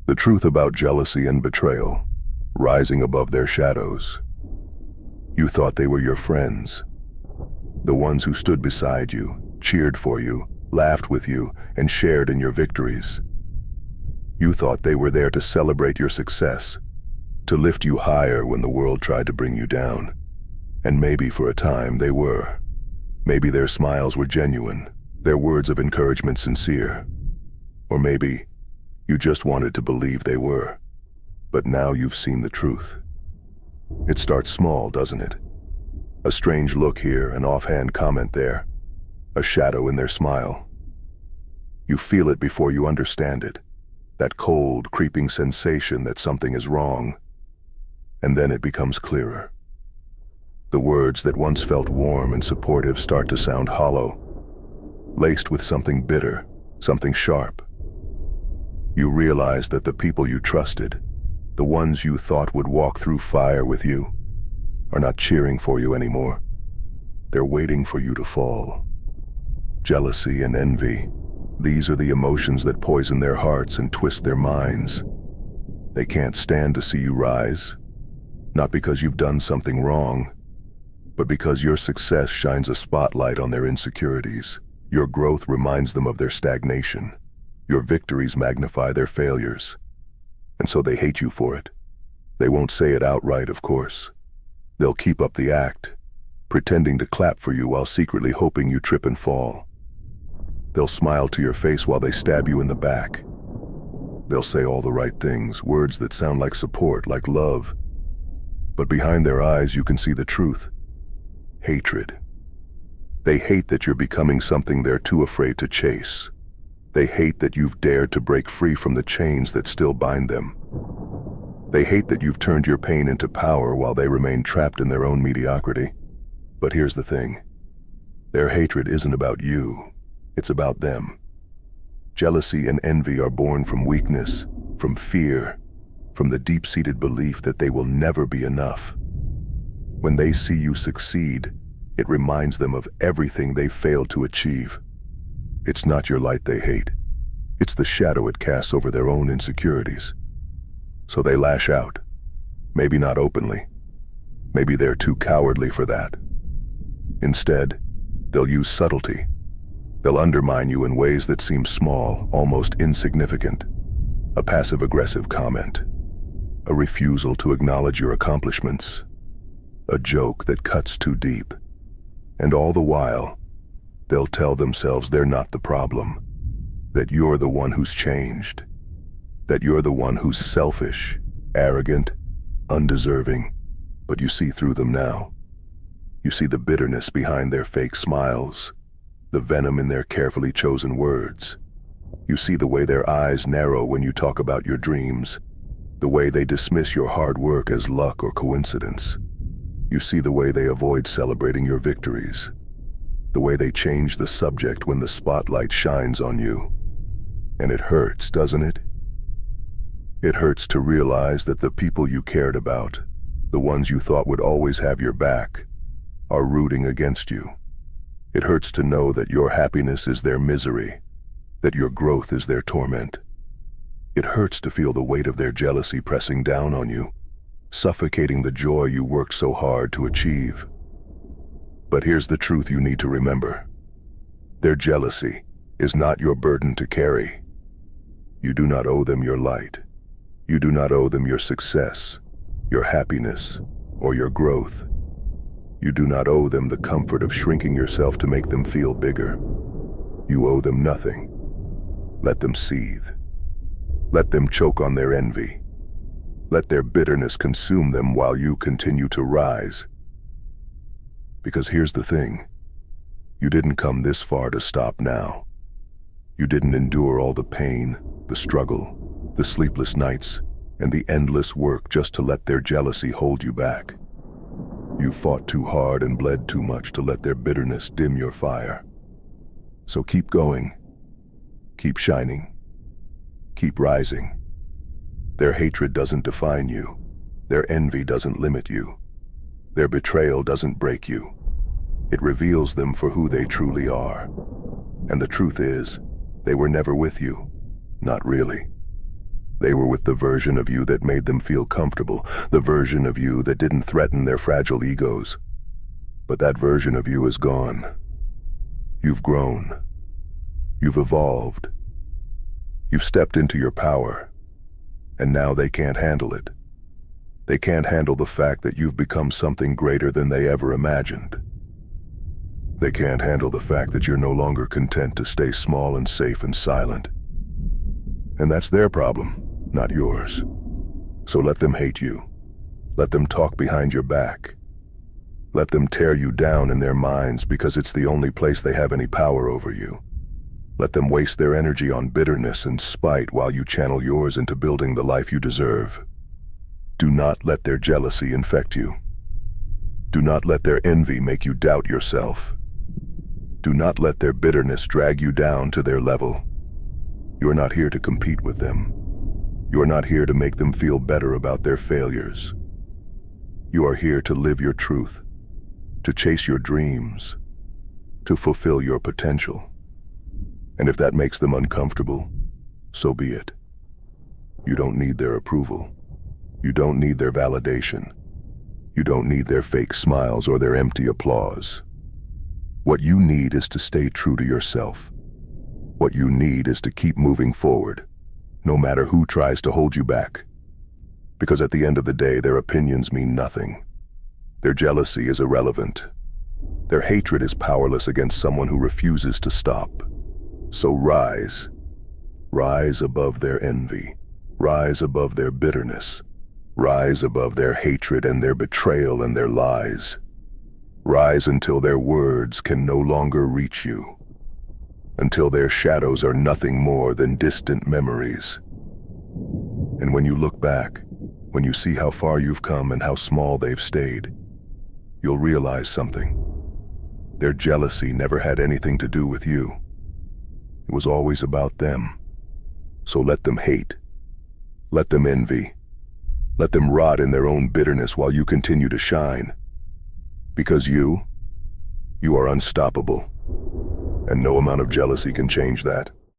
The truth about jealousy and betrayal, rising above their shadows. You thought they were your friends, the ones who stood beside you, cheered for you, laughed with you, and shared in your victories. You thought they were there to celebrate your success, to lift you higher when the world tried to bring you down. And maybe for a time they were. Maybe their smiles were genuine, their words of encouragement sincere. Or maybe you just wanted to believe they were. But now you've seen the truth. It starts small, doesn't it? A strange look here, an offhand comment there, a shadow in their smile. You feel it before you understand it, that cold, creeping sensation that something is wrong. And then it becomes clearer. The words that once felt warm and supportive start to sound hollow, laced with something bitter, something sharp. You realize that the people you trusted, the ones you thought would walk through fire with you, are not cheering for you anymore. They're waiting for you to fall. Jealousy and envy, these are the emotions that poison their hearts and twist their minds. They can't stand to see you rise, not because you've done something wrong, but because your success shines a spotlight on their insecurities. Your growth reminds them of their stagnation. Your victories magnify their failures. And so they hate you for it. They won't say it outright, of course. They'll keep up the act, pretending to clap for you while secretly hoping you trip and fall. They'll smile to your face while they stab you in the back. They'll say all the right things, words that sound like support, like love. But behind their eyes you can see the truth. Hatred. They hate that you're becoming something they're too afraid to chase. They hate that you've dared to break free from the chains that still bind them. They hate that you've turned your pain into power while they remain trapped in their own mediocrity. But here's the thing. Their hatred isn't about you. It's about them. Jealousy and envy are born from weakness, from fear, from the deep-seated belief that they will never be enough. When they see you succeed, it reminds them of everything they've failed to achieve. It's not your light they hate. It's the shadow it casts over their own insecurities. So they lash out. Maybe not openly. Maybe they're too cowardly for that. Instead, they'll use subtlety. They'll undermine you in ways that seem small, almost insignificant. A passive-aggressive comment. A refusal to acknowledge your accomplishments. A joke that cuts too deep. And all the while, they'll tell themselves they're not the problem, that you're the one who's changed, that you're the one who's selfish, arrogant, undeserving, but you see through them now. You see the bitterness behind their fake smiles, the venom in their carefully chosen words. You see the way their eyes narrow when you talk about your dreams, the way they dismiss your hard work as luck or coincidence. You see the way they avoid celebrating your victories, the way they change the subject when the spotlight shines on you. And it hurts, doesn't it? It hurts to realize that the people you cared about, the ones you thought would always have your back, are rooting against you. It hurts to know that your happiness is their misery, that your growth is their torment. It hurts to feel the weight of their jealousy pressing down on you, suffocating the joy you worked so hard to achieve. But here's the truth you need to remember. Their jealousy is not your burden to carry. You do not owe them your light. You do not owe them your success, your happiness, or your growth. You do not owe them the comfort of shrinking yourself to make them feel bigger. You owe them nothing. Let them seethe. Let them choke on their envy. Let their bitterness consume them while you continue to rise. Because here's the thing. You didn't come this far to stop now. You didn't endure all the pain, the struggle, the sleepless nights, and the endless work just to let their jealousy hold you back. You fought too hard and bled too much to let their bitterness dim your fire. So keep going. Keep shining. Keep rising. Their hatred doesn't define you. Their envy doesn't limit you. Their betrayal doesn't break you. It reveals them for who they truly are. And the truth is, they were never with you. Not really. They were with the version of you that made them feel comfortable, the version of you that didn't threaten their fragile egos. But that version of you is gone. You've grown. You've evolved. You've stepped into your power, and now they can't handle it. They can't handle the fact that you've become something greater than they ever imagined. They can't handle the fact that you're no longer content to stay small and safe and silent. And that's their problem, not yours. So let them hate you. Let them talk behind your back. Let them tear you down in their minds because it's the only place they have any power over you. Let them waste their energy on bitterness and spite while you channel yours into building the life you deserve. Do not let their jealousy infect you. Do not let their envy make you doubt yourself. Do not let their bitterness drag you down to their level. You're not here to compete with them. You're not here to make them feel better about their failures. You are here to live your truth, to chase your dreams, to fulfill your potential. And if that makes them uncomfortable, so be it. You don't need their approval. You don't need their validation. You don't need their fake smiles or their empty applause. What you need is to stay true to yourself. What you need is to keep moving forward, no matter who tries to hold you back. Because at the end of the day, their opinions mean nothing. Their jealousy is irrelevant. Their hatred is powerless against someone who refuses to stop. So rise. Rise above their envy. Rise above their bitterness. Rise above their hatred and their betrayal and their lies. Rise until their words can no longer reach you. Until their shadows are nothing more than distant memories. And when you look back, when you see how far you've come and how small they've stayed, you'll realize something. Their jealousy never had anything to do with you. It was always about them. So let them hate. Let them envy. Let them rot in their own bitterness while you continue to shine. Because you are unstoppable. And no amount of jealousy can change that.